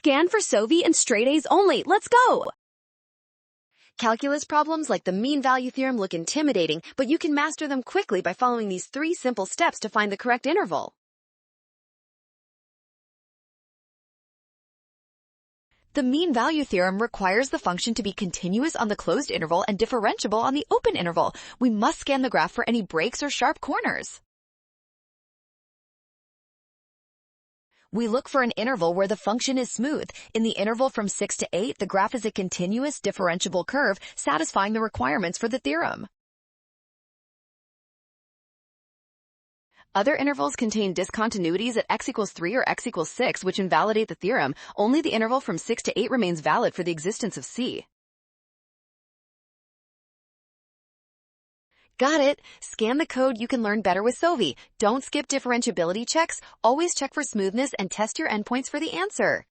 Scan for SOV and straight A's only. Let's go! Calculus problems like the mean value theorem look intimidating, but you can master them quickly by following these 3 simple steps to find the correct interval. The mean value theorem requires the function to be continuous on the closed interval and differentiable on the open interval. We must scan the graph for any breaks or sharp corners. We look for an interval where the function is smooth. In the interval from 6 to 8, the graph is a continuous differentiable curve, satisfying the requirements for the theorem. Other intervals contain discontinuities at x equals 3 or x equals 6, which invalidate the theorem. Only the interval from 6 to 8 remains valid for the existence of C. Got it! Scan the code. You can learn better with SOV. Don't skip differentiability checks. Always check for smoothness and test your endpoints for the answer.